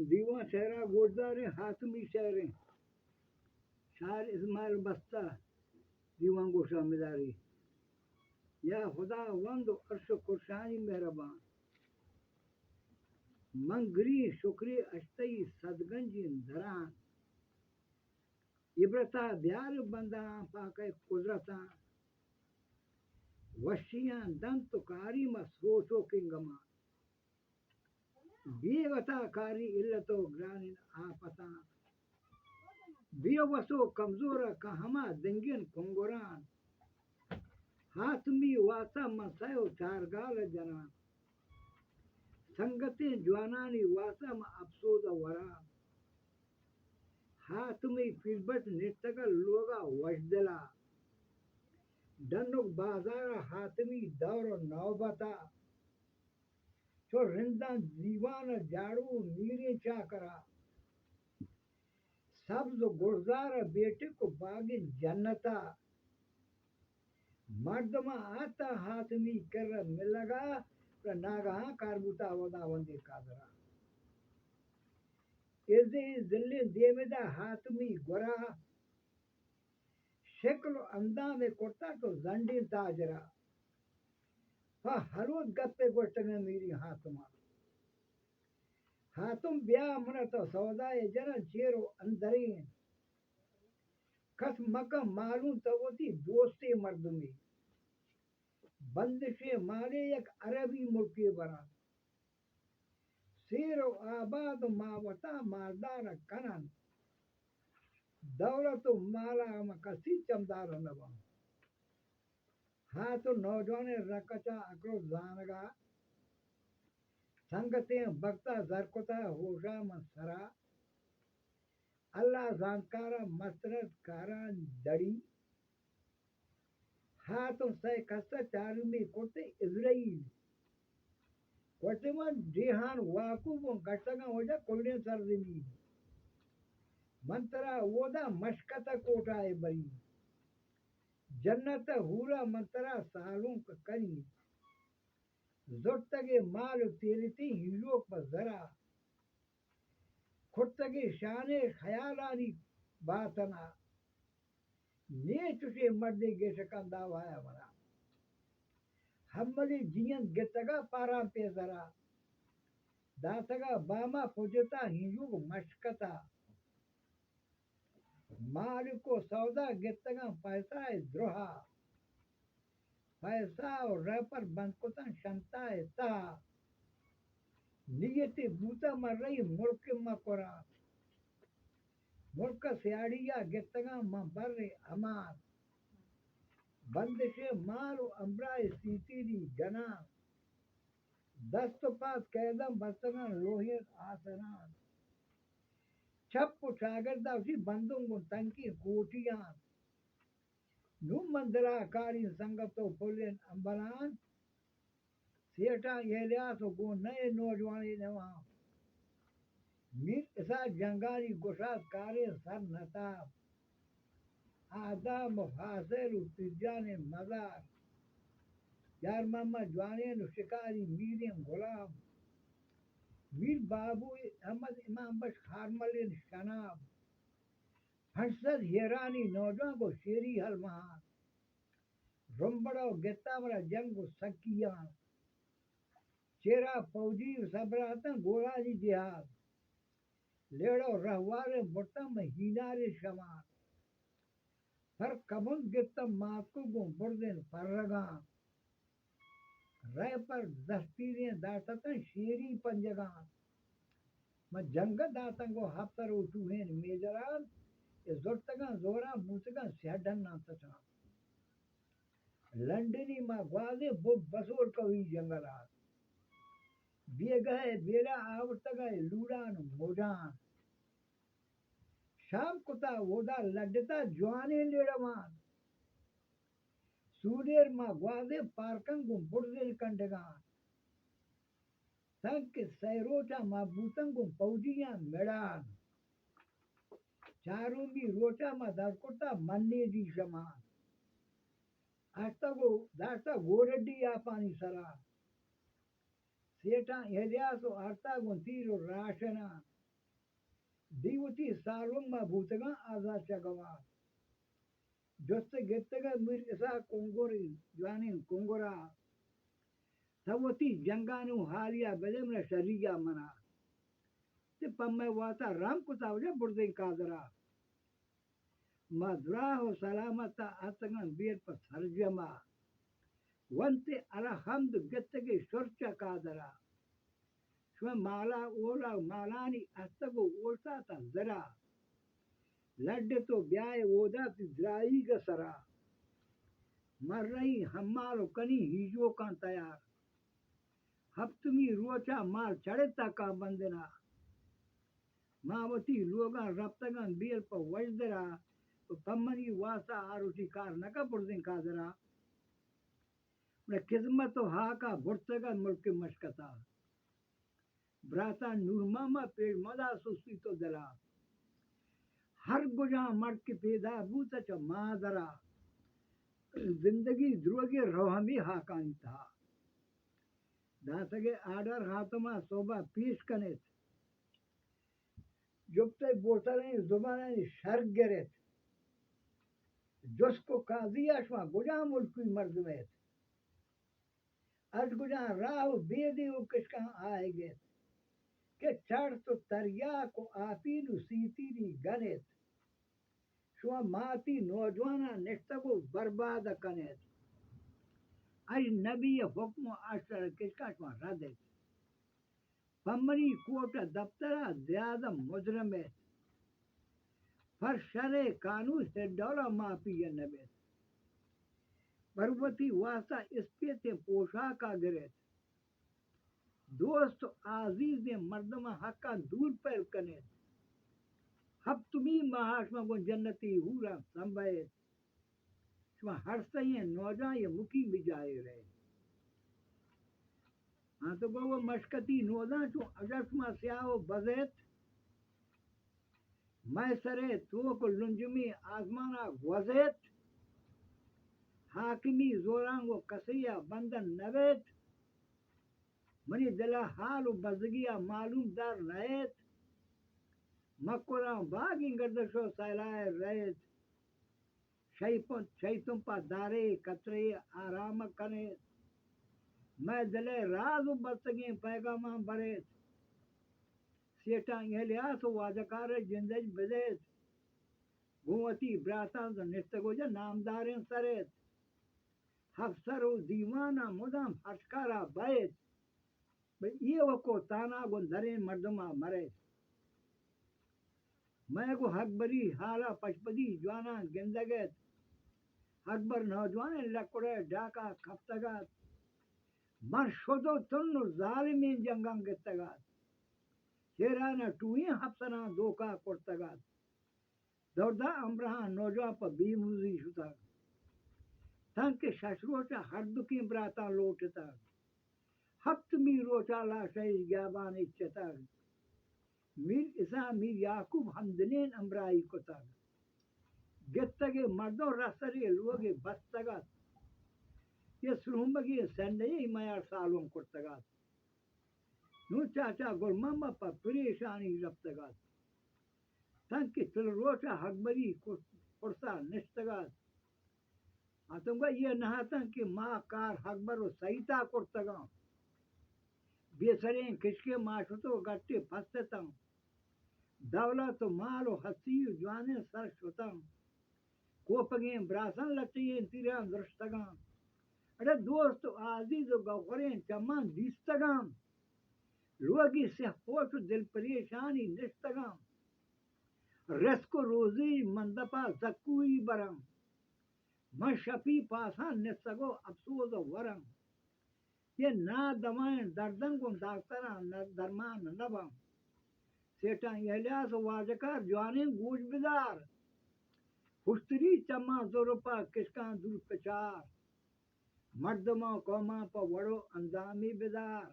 دیواں شہرہ گوشدار Hatami شہریں شاعر اسماعیل بستہ دیواں گوشہ مداری یا خدا وند و عرش و خرشانی مہربان من گری شکری اشتئی صدگنجی دھران عبرتا بیار بندان پاک قدرتاں وشیاں دن تو کاری ما سوچو کنگمان بی وطا کاری علتو گرانین آفتاں بی وسو کمزورا کا ہما دنگین کنگران حاتمی واسا مسائو چارگال جنان سنگتیں جوانانی واسا ما افسوس ورا حاتمی فیلبٹ نتگل لوگا وجدلا ڈنک بازار حاتمی دور و نوبتا چو رندان دیوان جاڑو میری چاکرا سبز و گلزار بیٹے کو باغ جنتا مردما آتا حاتمی کر ملگا پر ناگہاں کاربوتا ودا وندے کادرا ازے ذلے دیودا حاتمی گورا شکل و اندام کرتا تو زنڈی تاجرا ہرود گپے گوشتنے میری حاتمہ حاتم بیا منہ تو سودائے جنا چیرو اندرین کس مکہ معلوم تو ہوتی دوستی مردمی بندش مالے یک عربی ملکی برا سیر و آباد و ماوتا مالدار کنن دولت و مالا مکسی چمدار نبا ہاتھ نوجوان رکچا اکرو زانگا سنگتیں بگتا زرکتا ہوشا منسرا اللہ زانکارا مسرت کاران دڑی ہاتھوں سے کسا چارمی کرتے اسرائیل کرتے من جیہان واقوب گٹگا ہو جا کلین سرزمین منترا ودا مشکتا کوٹائے بری جنت ہورا منترا سالوں کا کنی زرتگے مال تیرتی ہیلو پر ذرا کھٹگے شان خیالانی باتنا نیچے مردے گے شکندا وایا ورا ہملی جین گتگا پارا پہ ذرا داتگا باما پجتا ہیلو مشکتا مالکو سودا گتگا پیسہ دروہا پیسہ اور ریپر بنکتا شنتا تا نیتی بوتا مر رہی ملک مکورا ملک سیاڑیا گتگا مبر امان بندش مال و امرائے سیتی دی جنا دست و پاس قیدم بستگا لوہیر آسران چھپ و چاگردہ اسی بندوں کو تنکی کوٹیاں نو مندرا کاری سنگتو پلین امبلان سیٹا الیاس و گو نئے نوجوانی نواں میر اسا جنگانی گشاد کارے سر نتاب آدم و حاصل و تجان مزار یار ماما جوانین و شکاری میرین غلام میر بابو احمد امام بش خارملین شناب ہنسد ہیرانی نوجوان کو شیری حلمان رمبڑا و گتا مرا جنگ و سکیان چیرا فوجی و سبراتن گولا جی جہاد لیڑو رہوار بٹم ہینار شمان پر کبن گتم ماتکو گو بردن پرگان رہ پر دستیریں داتتن شیری پنجگان میں جنگ داتن کو ہفتر اوٹوہین میجران زرتگان زورا موسگان سیڈن نانتچان لنڈنی ما گوازے بسول کوئی جنگلات بیگہ بیلا آورتگا لوڑان موجان شام کتا ودا لڈتا جوانے لیڑوان سودیر ما گوازے پارکن گم برزل کنڈگان تنک سیروچا ما بوتن گم پوجیاں میڑان چاروں بھی روچا ما درکتا منی دی شمان آستا گو داستا گورڈی آپانی سرا سیٹا الیاس و آرتا گن تیر و راشنا دیوتی سالم ما بھوتگا آزاد چگوا جست گتگا میر اسا کنگوری جوانین کنگورا توتی جنگانو حالیا بدم شریعہ منا تے پمے واتا رام کو تاوجا بردیں کادرا مدرا و سلامتا اتگن بیر پر ترجمہ وانتے الحمد گتگی شرچا کادرا شو مالا اولا مالانی اتگو اولتا تا ذرا لڈے تو بیائے وودا تی درائی گا سرا مر رہی ہمارو کنی ہیجو کان تیار ہفتمی روچا مال چڑھتا کا بندنا ماوتی لوگاں ربتگان بیر پر وجدرا پمنی واسا آروٹی کار نکا پردیں کادرا میں خدمت و ہاکا بھرتگا ملک مشکتا براتا نور ماما پیڑ مدا سستی تو دلا ہر گجاں مرد کے پیدا بوتا چا مادرا زندگی دروگی روحمی ہاکانی تھا داسگے آڈر ہاتما صوبہ پیش کنیت جب تے بوتلیں زبانیں شر گرت جس کو قاضی اشوا گجاں ملکی مردمیت از گجاں راہ بیدی و کشکاں آئے گئے کہ چڑھ تو تریا کو آپی نو سیتی دی گنت شما ماتی نوجوانا نشتگو برباد کنیت اج نبی حکم و اشتر کشکا شما ردت پمنی کوٹ دفترہ زیادہ مجرم ہے پر شرع قانون سے ڈولا مافی نبیت پروتی واسطہ اسپیت پوشاکا گرت دوست عزیز مردم حقا دور پر کنیت ہب تمی محاشمہ کو جنتی ہورا سنبھیت شما ہر سہی نوجاں یہ مکی بجائے رہے ہاں تو گو مشکتی نوزاں چو اگر شما سیاہو بزیت میں سرے تو کو لنجمی آزمانا گوزیت حاکمی زورانگو کسیہ بندن نویت منی دلہ حال و بزگیہ معلوم دار نیت مکران باغی گردشو سیلائے ریت شیطن پا دارے کترے آرام کنیت میں دلے راز و بستگیں پیغامان بریت سیٹان احلیاس و واجکار جندج بدیت گوتی براتان تو نشتگو جا نامداریں سریت حفظر و دیوانا مدام ہشکارا بیت یہ وکو تانا گندرین مردمہ مرے میں کو حق بری حالا پشپدی جوانا گندگت حق بر نوجوان لکڑے ڈاکا کھپتگات من شدو تن ظالمین جنگان گتگات شیرانا ٹوئیں حفظنا دوکا کرتگات دوردا امرہان نوجوان پر بیموزی شتا تنک ششروچا ہر دکی براتا لوٹتا ہفت می روچا لاشای گیابان اچتا میر اسا میر یعقوب حمدنین امرائی کتا گتگے مردوں رسری لوگے بستگات یہ سلومگی سندئی میار سالوں کرتگات نو چاچا گل ماما پا پریشانی رفتگات تنکی تل روچا حقبری کرتا نشتگات آتنگا یہ نہاتن کہ ماں کار حقبر و سیتا کرتگان بیسرین کشکے معاشرتو گٹے پستتاں دولت و مال و حسی و جوانے سر شتاں کوپگیں براسن لچیں تیران درشتگان اڑے دوست و عزیز و گوھرین چمان دیستگان لوگی سے پوچ و دل پریشانی نشتگان رزق و روزی مندپا زکوی برم من شفی پاسان نستگو افسوس و ورم یہ نا دوائیں دردن کو داکتران درمان نبم سیٹان احلیاس و واجکار جوانین گوش بدار خوشتری چما زورپا کشکان دور پچار مردموں قوما پا وڑو انزامی بدار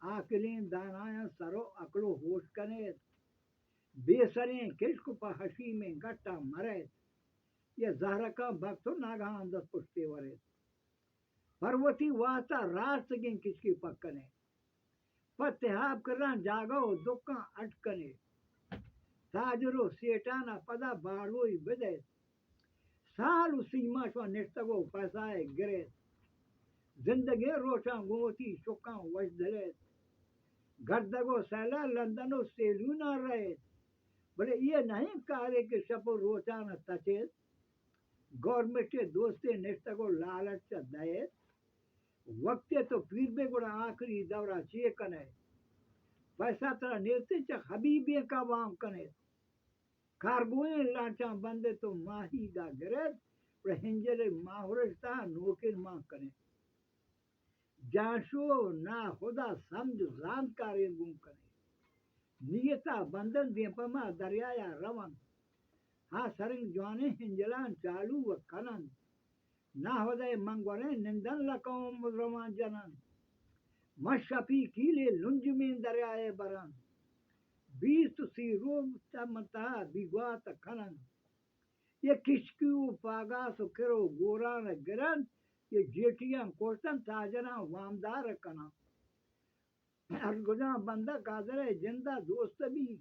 آکلین دانائیں سرو اکلو ہوش کنیت بے سریں کشک پا حشی میں گٹا مریت یہ زہرکا بکتو ناگہان دست پشتے وریت پروتی واسطہ راست گیں کشکی پکنے پتحاب کران جاگو دکاں اٹکنے ساجرو سیٹانا پدا باڑوئی بدے سال سیما شو نشتگو پسائے گرے زندگی روچاں گوتی شکاں وش دلے گردگو سیلا لندنو سیلونا رہے بلے یہ نہیں کارے کہ شپو روچانا تچے گورنمنٹ دوستے نشتگو لالچ دے وقت تو پیر بے گڑا آخری دورہ چیئے کنے پیسہ ترا نیتے چا حبیبی کا وام کنے کارگوئیں لانچاں بندے تو ماہی دا گرد پر ہنجلے ماہورشتا نوکر ماں کنے جانشو نا خدا سمجھ زانکاری گم کنے نیتا بندن دیں پما دریایا روان ہاں سرنگ جوانے ہنجلان چالو و کنن نا خدا منگونے نندن لکوم روان جنن مشفی کیلے لنجمین دریائے بران بیست سی روم چمتا بیگوات کنن یہ کشکیو پاگاس کرو گوران گرن یہ جیٹیاں کوشتن تاجران وامدار کنن ارگجاں بندہ قادر جندہ دوست بھی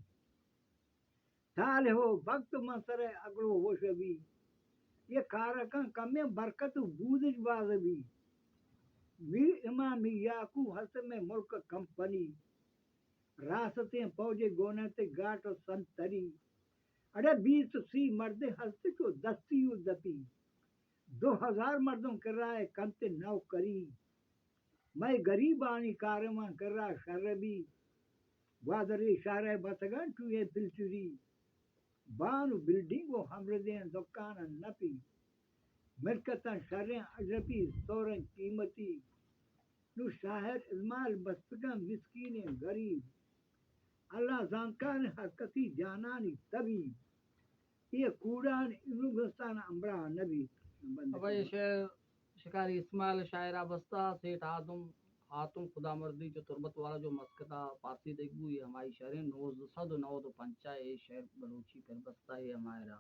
تال ہو وقت منصر اگلو ہوش بھی یہ کارکن کمی برکت بودج باز بھی میر امام یاکو حس میں ملک کمپنی راستیں پوجے گونتے گاٹ و سنتری اڑے 20 مرد ہست کو دستی و دپی 2000 مردوں کر رہا ہے کنت نوکری میں غریبانی کارواں کر رہا شربی وادری شارع بسگن چوئے پلچری بانو بلڈنگ و ہمردیں دکان نپی ملکتاں شرع اجرپی سورن قیمتی نو شاہر ازمال بستگان مسکین غریب اللہ زانکان حرکتی جانانی طبی یہ کوڑان انگستان امبرا نبی اب یہ شعر شکاری اسماعیل شاعرہ بستہ سیٹ آتم خدا مردی جو تربت والا جو مسکتا پارسی دیکھو یہ ہماری شعریں 995 یہ شعر بلوچی پر بستہ ہے ہمارا